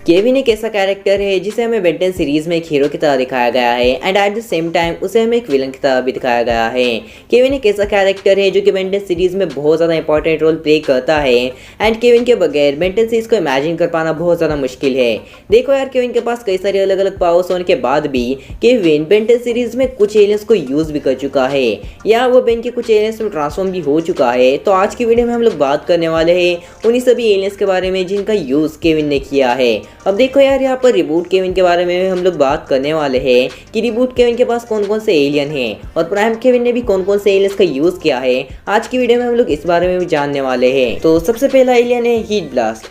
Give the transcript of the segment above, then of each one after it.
Kevin एक ऐसा character है जिसे हमें बेन 10 सीरीज में एक हीरो की तरह दिखाया गया है and at the same time उसे हमें एक विलन की तरह भी दिखाया गया है। केविन एक ऐसा कैरेक्टर है जो कि बेन 10 सीरीज में बहुत ज़्यादा इंपॉर्टेंट रोल प्ले करता है एंड केविन के बगैर बेन 10 सीरीज को इमेजिन कर पाना बहुत ज़्यादा मुश्किल है। देखो यार, केविन के पास कई सारे अलग अलग पावर्स होने के बाद भी केविन बेन 10 सीरीज में कुछ एलियंस को यूज़ भी कर चुका है या वो बेन के कुछ एलियंस में ट्रांसफॉर्म भी हो चुका है। तो आज की वीडियो में हम लोग बात करने वाले हैं उन्हीं सभी एलियंस के बारे में जिनका यूज़ केविन ने किया है। अब देखो यार, यहाँ पर रिबूट केविन के बारे में हम लोग बात करने वाले हैं कि रिबूट केविन के पास कौन कौन से एलियन हैं और प्राइम केविन ने भी कौन कौन से एलियंस का यूज किया है। आज की वीडियो में हम लोग इस बारे में भी जानने वाले हैं। तो सबसे पहला एलियन है हीट ब्लास्ट।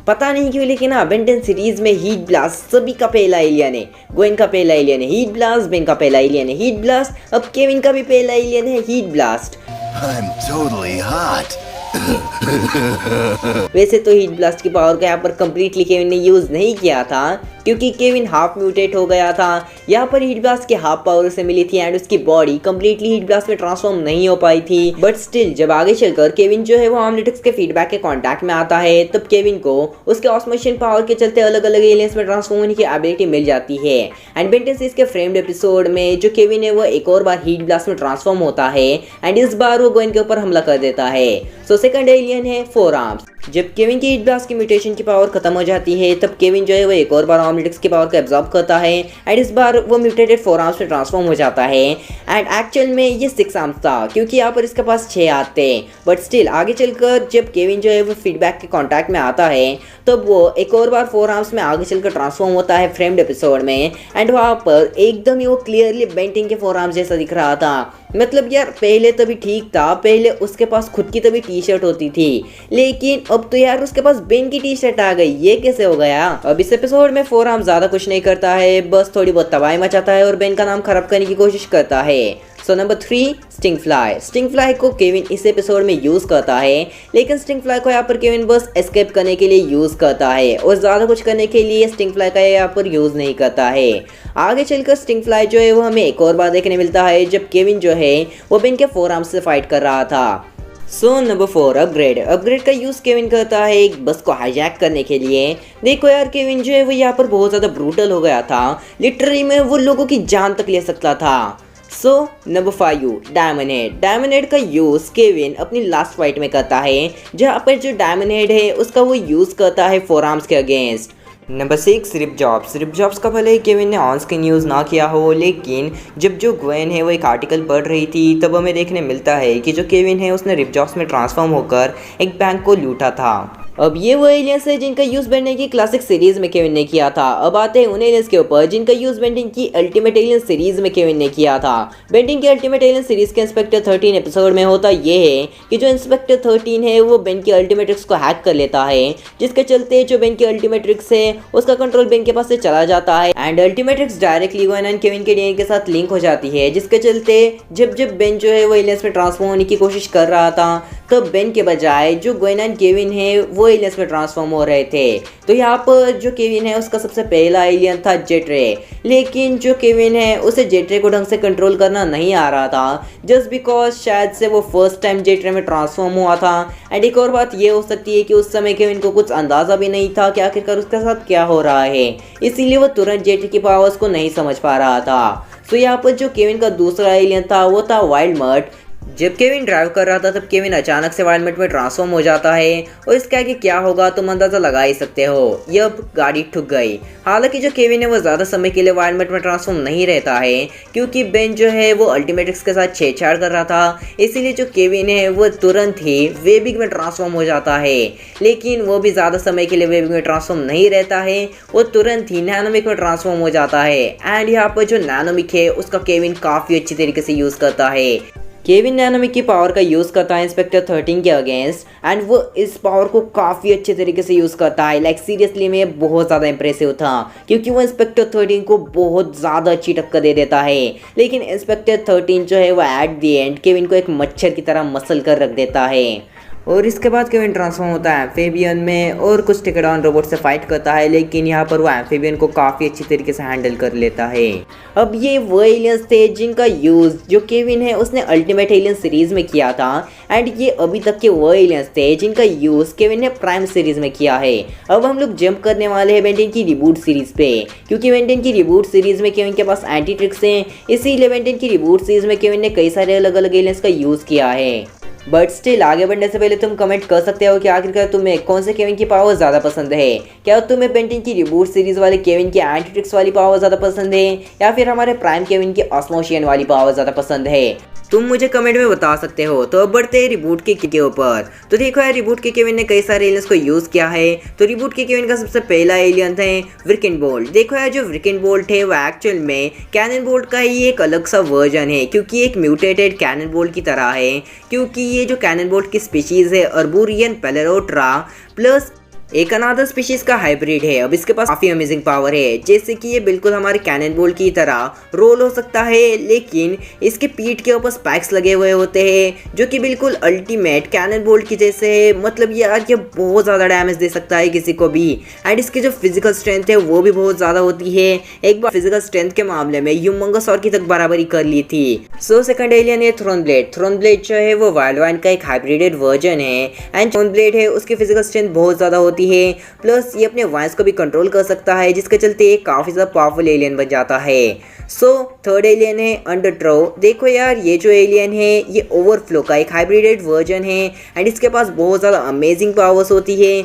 पता नहीं क्यों लेकिन बेन 10 सीरीज में हीट ब्लास्ट सभी का पहला एलियन है। ग्वेन का पहला एलियन है हीट ब्लास्ट, बेन का पहला एलियन है हीट ब्लास्ट, अब केविन का भी पहला एलियन है heat blast. I'm totally hot. वैसे तो हीट ब्लास्ट की पावर को यहाँ पर कंप्लीटली केविन ने यूज नहीं किया था क्योंकि केविन हाफ म्यूटेट हो गया था। यहाँ पर हीट ब्लास्ट की हाफ पावर उसे मिली थी एंड उसकी बॉडी कंप्लीटली हीट ब्लास्ट में ट्रांसफॉर्म नहीं हो पाई थी। बट स्टिल जब आगे चलकर केविन जो है वो ऑमलेटिक्स के फीडबैक के कांटेक्ट में आता है तब केविन को उसके ऑस्मोशन पावर के चलते अलग अलग एलियंस में ट्रांसफॉर्म होने की एबिलिटी मिल जाती है। एंड बेन 10 सीरीज के फ्रेम्ड एपिसोड में जो केविन है वो एक और बार हीट ब्लास्ट में ट्रांसफॉर्म होता है एंड इस बार वो ग्वेन के ऊपर हमला कर देता है। सो सेकंड एलियन है फोर आर्म्स। जब केविन की हीट ब्लास्ट की म्यूटेशन की पावर खत्म हो जाती है तब केविन जो है वो एक और बार ऑमलेटिक्स की पावर को एब्जॉर्ब करता है एंड इस बार वो म्यूटेटेड फोर आर्म्स में ट्रांसफॉर्म हो जाता है। एंड एक्चुअल में ये 6 आर्म्स था क्योंकि यहाँ पर इसके पास 6 हाथ थे। बट स्टिल आगे चलकर जब केविन जो है वो फीडबैक के कॉन्टैक्ट में आता है तब वो एक और बार 4 आर्म्स में आगे चलकर ट्रांसफॉर्म होता है फ्रेम्ड एपिसोड में एंड वहाँ पर एकदम ही वो क्लियरली बेन 10 के 4 आर्म्स जैसा दिख रहा था। मतलब यार पहले तभी ठीक था, पहले उसके पास खुद की तभी टी शर्ट होती थी लेकिन अब तो यार उसके पास बेन की टी शर्ट आ गई। ये कैसे हो गया? अब इस एपिसोड में फोर आर्म ज्यादा कुछ नहीं करता है, बस थोड़ी बहुत तबाही मचाता है और बेन का नाम खराब करने की कोशिश करता है। So number 3 sting fly. Sting fly को केविन इस एपिसोड में यूज करता है लेकिन स्टिंग फ्लाई को यहाँ पर केविन बस एस्केप करने के लिए यूज करता है और ज्यादा कुछ करने के लिए स्टिंग फ्लाई का यहाँ पर यूज नहीं करता है। आगे चलकर स्टिंग फ्लाई जो है वो हमें एक और बार देखने मिलता है जब केविन जो है वो बेन के 4 आर्म्स से फाइट कर रहा था। So number 4 upgrade. अपग्रेड का यूज केविन करता है एक बस को हाईजैक करने के लिए। देखो यार, केविन जो है वो यहाँ पर बहुत ज्यादा ब्रूटल हो गया था, लिटरली में वो लोगों की जान तक ले सकता था। So number 5 diamond head. Diamond head का यूज केविन अपनी लास्ट फाइट में करता है जहाँ पर जो डायमंड हेड है उसका वो यूज करता है 4 आर्म्स के against. Number 6 rip jobs. Rip jobs का भले ही केविन ने ऑन स्क्रीन यूज़ ना किया हो लेकिन जब जो ग्वेन है वो एक आर्टिकल पढ़ रही थी तब हमें देखने मिलता है कि जो केविन है उसने रिप जॉब्स में ट्रांसफॉर्म होकर एक बैंक को लूटा था। अब ये वो एलियंस है जिनका यूज बेंडिंग की क्लासिक सीरीज में केविन ने किया था। अब आते हैं उन एलियंस के ऊपर जिनका यूज बेंडिंग की अल्टीमेट एलियन सीरीज में केविन ने किया था। बेंडिंग की अल्टीमेट एलियन सीरीज के इंस्पेक्टर 13 एपिसोड में होता ये है कि जो इंस्पेक्टर 13 है वो बेन की अल्टीमेट ट्रिक्स को हैक कर लेता है जिसके चलते जो बेन की अल्टीमेट ट्रिक्स है उसका कंट्रोल बेन के पास से चला जाता है and ultimate tricks directly Gwen and Kevin के डीएनए के साथ लिंक हो जाती है जिसके चलते जब जब बेन जो है वो एलियंस में ट्रांसफॉर्म होने की कोशिश कर रहा था तब बेन के बजाय जो ग्वेन एंड केविन है वो एलियंस में ट्रांसफॉर्म हो रहे थे। तो यहाँ पर जो केविन है उसका सबसे पहला एलियन था जेट्रे, लेकिन जो केविन है उसे जेट्रे को ढंग से कंट्रोल करना नहीं आ रहा था जस्ट बिकॉज शायद से वो फर्स्ट टाइम जेट्रे में ट्रांसफॉर्म हुआ था। एंड एक और बात ये हो सकती है कि उस समय केविन को कुछ अंदाजा भी नहीं था कि आखिरकार उसके साथ क्या हो रहा है, इसीलिए वो तुरंत जेट्रे की पावर्स को नहीं समझ पा रहा था। तो यहाँ पर जो केविन का दूसरा एलियन था वो था वाइल्ड मड। जब केविन ड्राइव कर रहा था तब केविन अचानक से वाइल्ड मड में ट्रांसफॉर्म हो जाता है और इसका आगे क्या होगा तुम अंदाजा लगा ही सकते हो, ये अब गाड़ी ठुक गई। हालांकि जो केविन है वो ज़्यादा समय के लिए वाइल्ड मड में ट्रांसफॉर्म नहीं रहता है क्योंकि बेन जो है वो अल्टीमेटिक्स के साथ छेड़छाड़ कर रहा था, इसीलिए जो केविन है वो तुरंत ही वेबिक में ट्रांसफॉर्म हो जाता है। लेकिन वो भी ज़्यादा समय के लिए वेबिक में ट्रांसफॉर्म नहीं रहता है, वो तुरंत ही नैनोमिक में ट्रांसफॉर्म हो जाता है। एंड यहाँ पर जो नैनोमिक है उसका केविन काफ़ी अच्छी तरीके से यूज़ करता है। केविन नैनोमिक की पावर का यूज़ करता है इंस्पेक्टर 13 के अगेंस्ट एंड वो इस पावर को काफ़ी अच्छे तरीके से यूज़ करता है। लाइक सीरियसली में बहुत ज़्यादा इंप्रेसिव था क्योंकि वो इंस्पेक्टर 13 को बहुत ज़्यादा अच्छी टक्कर दे देता है। लेकिन इंस्पेक्टर 13 जो है वो एट द एंड केविन को एक मच्छर की तरह मसल कर रख देता है। और इसके बाद केविन ट्रांसफॉर्म होता है एम्फीबियन में और कुछ टिकेडॉन रोबोट से फाइट करता है, लेकिन यहाँ पर वो एम्फीबियन को काफ़ी अच्छी तरीके से हैंडल कर लेता है। अब ये वो एलियंस थे जिनका यूज़ जो केविन है उसने अल्टीमेट एलियन सीरीज़ में किया था, एंड ये अभी तक के वो एलियंस थे जिनका यूज़ केविन ने प्राइम सीरीज़ में किया है। अब हम लोग जंप करने वाले हैं बेंटेन की रिबूट सीरीज़ पे, क्योंकि बेंटेन की रिबूट सीरीज़ में केविन के पास एंटी ट्रिक्स हैं, इसीलिए बेंटेन की रिबूट सीरीज़ में केविन ने कई सारे अलग अलग एलियंस का यूज़ किया है। बट स्टिल आगे बढ़ने से पहले तुम कमेंट कर सकते हो कि आखिरकार तुम्हें कौन से केविन की पावर ज़्यादा पसंद है। क्या तुम्हें बेंटेन की रिबूट सीरीज़ वाले केविन की एंटी ट्रिक्स वाली पावर ज़्यादा पसंद है, या फिर हमारे प्राइम केविन की ऑस्मोशियन वाली पावर ज़्यादा पसंद है? तुम मुझे कमेंट में बता सकते हो। तो अब बढ़ते हैं रिबूट के ऊपर। तो देखो यार, रिबूट के केविन ने कई सारे एलियंस को यूज़ किया है। तो रिबूट के केविन का सबसे पहला एलियन है व्रिकन बोल्ट। देखो यार, जो व्रिकन बोल्ट है वो एक्चुअल में कैनन बोल्ट का ही एक अलग सा वर्जन है, क्योंकि एक म्यूटेटेड कैनन बोल्ट की तरह है, क्योंकि ये जो कैनन बोल्ट की स्पीशीज़ है अर्बुरियन पेलेरोट्रा प्लस एक अनादर स्पीशीज का हाइब्रिड है। अब इसके पास काफ़ी अमेजिंग पावर है, जैसे कि ये बिल्कुल हमारे कैनन बोल्ट की तरह रोल हो सकता है, लेकिन इसके पीठ के ऊपर स्पाइक्स लगे हुए होते हैं जो कि बिल्कुल अल्टीमेट कैनन बोल्ट की जैसे है। मतलब यार ये बहुत ज़्यादा डैमेज दे सकता है किसी को भी, एंड इसकी जो फिजिकल स्ट्रेंथ है वो भी बहुत ज़्यादा होती है। एक बार फिजिकल स्ट्रेंथ के मामले में ह्यूमंगोसॉर की तक बराबरी कर ली थी। सो सेकंड एलियन है थ्रोन ब्लेड। थ्रोन ब्लेड जो है वो वाइल्ड वाइन का एक हाइब्रिडेड वर्जन है, एंड थ्रोन ब्लेड है उसकी फिजिकल स्ट्रेंथ बहुत ज़्यादा होती है, प्लस ये अपने वॉइस को भी कंट्रोल कर सकता है, जिसके चलते ये काफ़ी ज़्यादा पावरफुल एलियन बन जाता है। सो थर्ड एलियन है अंडरट्रो। देखो यार, ये जो एलियन है ये ओवरफ्लो का एक हाइब्रिडेड वर्जन है, एंड इसके पास बहुत ज़्यादा अमेजिंग पावर्स होती है,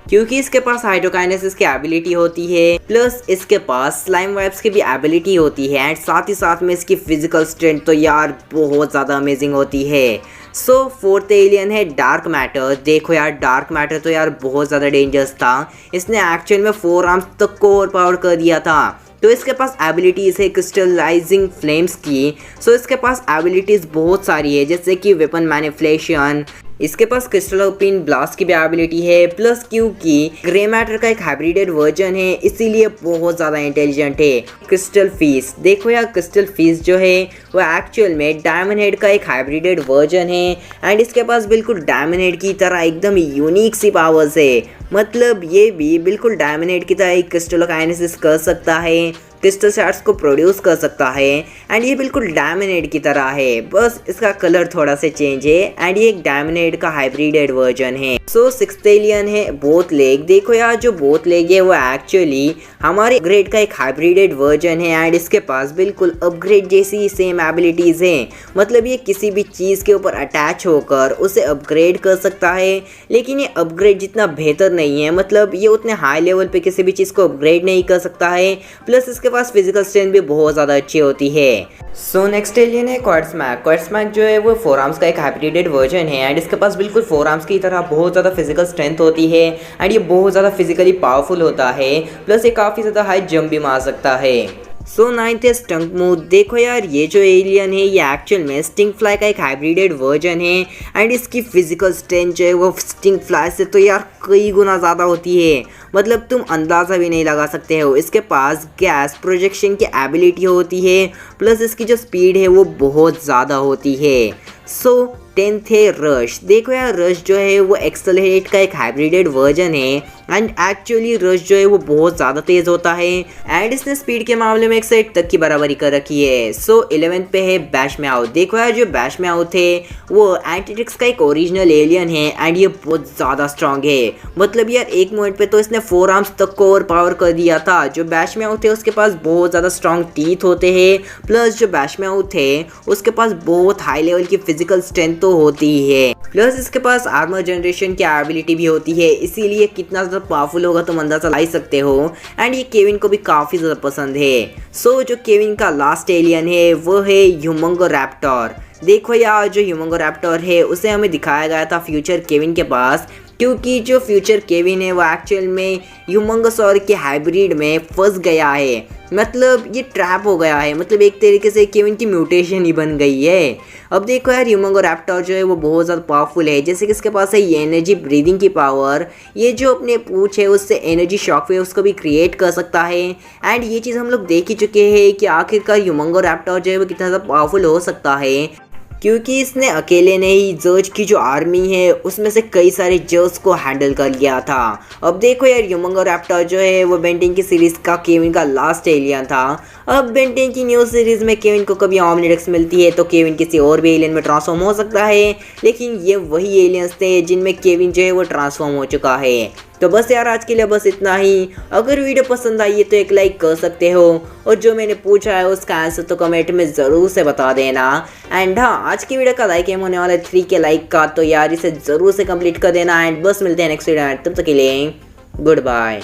क्योंकि इसके पास हाइड्रोकाइनेसिस की एबिलिटी होती है, प्लस इसके पास स्लाइम वाइप्स की भी एबिलिटी होती है, एंड साथ ही साथ में इसकी फिजिकल स्ट्रेंथ तो यार बहुत ज़्यादा अमेजिंग होती है। सो फोर्थ एलियन है डार्क मैटर। देखो यार, डार्क मैटर तो यार बहुत ज़्यादा डेंजरस था। इसने एक्चुअल में 4 आर्म्स तक को ओवर पावर कर दिया था। तो इसके पास एबिलिटीज़ है क्रिस्टलाइजिंग फ्लेम्स की। सो इसके पास एबिलिटीज़ बहुत सारी है, जैसे कि वेपन मैनिपुलेशन, इसके पास क्रिस्टल ओपिन ब्लास्ट की भी एबिलिटी है, प्लस क्योंकि ग्रे मैटर का एक हाइब्रिडेड वर्जन है इसीलिए बहुत ज़्यादा इंटेलिजेंट है। Crystal fees. देखो यार, क्रिस्टल फीस जो है वो एक्चुअल में डायमंड हेड का एक हाइब्रिडेड वर्जन है, एंड इसके पास बिल्कुल डायमंड हेड की तरह एकदम यूनिक सी पावर्स है। मतलब ये भी बिल्कुल डायमंड हेड की तरह एक क्रिस्टलोकाइनेसिस कर सकता है, क्रिस्टल शार्ड्स को प्रोड्यूस कर सकता है, एंड ये बिल्कुल डायमंड हेड की तरह है, बस इसका कलर थोड़ा सा चेंज है, एंड ये एक डायमंड हेड का हाइब्रिडेड वर्जन है। सो सिक्स्थ एलियन है बोथ लेग। देखो यार, जो बोथ लेग है वो एक्चुअली हमारे अपग्रेड का एक हाइब्रिडेड वर्जन है, एंड इसके पास बिल्कुल अपग्रेड जैसी सेम एबिलिटीज़ हैं। मतलब ये किसी भी चीज़ के ऊपर अटैच होकर उसे अपग्रेड कर सकता है, लेकिन ये अपग्रेड जितना बेहतर नहीं है। मतलब ये उतने हाई लेवल पे किसी भी चीज़ को अपग्रेड नहीं कर सकता है, प्लस इसके पास फिजिकल स्ट्रेंथ भी बहुत ज़्यादा अच्छी होती है। सो नेक्स्ट एलियन है क्वाड्समैक। क्वाड्समैक जो है वो 4 आर्म्स का एक हाइब्रिडेड वर्जन है, एंड इसके पास बिल्कुल 4 आर्म्स की तरह बहुत ज़्यादा फिजिकल स्ट्रेंथ होती है, एंड ये बहुत ज़्यादा फिजिकली पावरफुल होता है, प्लस ये काफ़ी ज़्यादा हाई जंप भी मार सकता है। सो नाइन्थ है स्टंक मूथ। देखो यार, ये जो एलियन है ये एक्चुअल में स्टिंग फ्लाई का एक हाइब्रिडेड वर्जन है, एंड इसकी फिजिकल स्ट्रेंथ जो है वो स्टिंग फ्लाई से तो यार कई गुना ज़्यादा होती है। मतलब तुम अंदाज़ा भी नहीं लगा सकते हो। इसके पास गैस प्रोजेक्शन की एबिलिटी होती है, प्लस इसकी जो स्पीड है वो बहुत ज़्यादा होती है। सो 10th है रश। देखो यार, रश जो है वो एक्सेलरेट का एक हाइब्रिडेड वर्जन है, एंड एक्चुअली रश जो है वो बहुत ज़्यादा तेज़ होता है, एंड इसने स्पीड के मामले में 108 तक की बराबरी कर रखी है। सो 11th पे है बैश म्याउथ। देखो यार, जो बैश म्याउथ है वो एंटीट्रिक्स का एक ओरिजिनल एलियन है, एंड ये बहुत ज़्यादा स्ट्रॉन्ग है। मतलब यार, एक मोमेंट पे तो इसने 4 आर्म्स तक को ओवर पावर कर दिया था। जो बैश म्याउथ है उसके पास बहुत ज़्यादा स्ट्रॉन्ग टीथ होते हैं, प्लस जो बैश म्याउथ है उसके पास बहुत हाई लेवल की फिजिकल स्ट्रेंथ तो होती है, प्लस इसके पास आर्मर जनरेशन की एबिलिटी भी होती है, इसीलिए कितना ज़्यादा पावरफुल होगा तुम अंदाजा ला सकते हो, एंड ये केविन को भी काफ़ी ज़्यादा पसंद है। सो जो केविन का लास्ट एलियन है वो है ह्यूमंगोरैप्टर। देखो यार, जो ह्यूमंगोरैप्टर है उसे हमें दिखाया गया था फ्यूचर केविन के पास, क्योंकि जो फ्यूचर केविन है वो एक्चुअल में ह्यूमंगोसॉर के हाइब्रिड में फंस गया है। मतलब ये ट्रैप हो गया है, मतलब एक तरीके से केविन की म्यूटेशन ही बन गई है। अब देखो यार, ह्यूमंगोरैप्टर जो है वो बहुत ज़्यादा पावरफुल है, जैसे कि इसके पास है ये एनर्जी ब्रीदिंग की पावर। ये जो अपने पूंछ है उससे एनर्जी शॉक वेव्स को भी क्रिएट कर सकता है, एंड ये चीज़ हम लोग देख ही चुके हैं कि आखिरकार ह्यूमंगोरैप्टर जो है वो कितना ज़्यादा पावरफुल हो सकता है। क्योंकि इसने अकेले ने ही जर्ज की जो आर्मी है उसमें से कई सारे जर्ज को हैंडल कर लिया था। अब देखो यार, ह्यूमन और रैप्टर जो है वो बेंटेन की सीरीज का केविन का लास्ट एलियन था। अब बेंटेन की न्यू सीरीज में केविन को कभी ऑमनिडक्स मिलती है तो केविन किसी और भी एलियन में ट्रांसफॉर्म हो सकता है, लेकिन ये वही एलियंस थे जिनमें केविन जो है वो ट्रांसफॉर्म हो चुका है। तो बस यार, आज के लिए बस इतना ही। अगर वीडियो पसंद आई है तो एक लाइक कर सकते हो, और जो मैंने पूछा है उसका आंसर तो कमेंट में ज़रूर से बता देना। एंड हाँ, आज की वीडियो का लाइक एम होने वाला है 3 के लाइक का, तो यार इसे ज़रूर से कंप्लीट कर देना। एंड बस मिलते हैं नेक्स्ट वीडियो में, तब तक के लिए गुड बाय।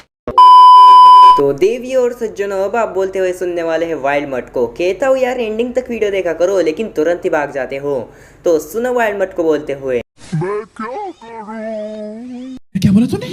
तो देवी और सज्जनों, अब आप बोलते हुए सुनने वाले हैं वाइल्ड मट को। कहता हूँ यार, एंडिंग तक वीडियो देखा करो, लेकिन तुरंत ही भाग जाते हो। तो सुनो वाइल्ड मट को बोलते हुए, मैं क्या करूं? क्या बोला तूने?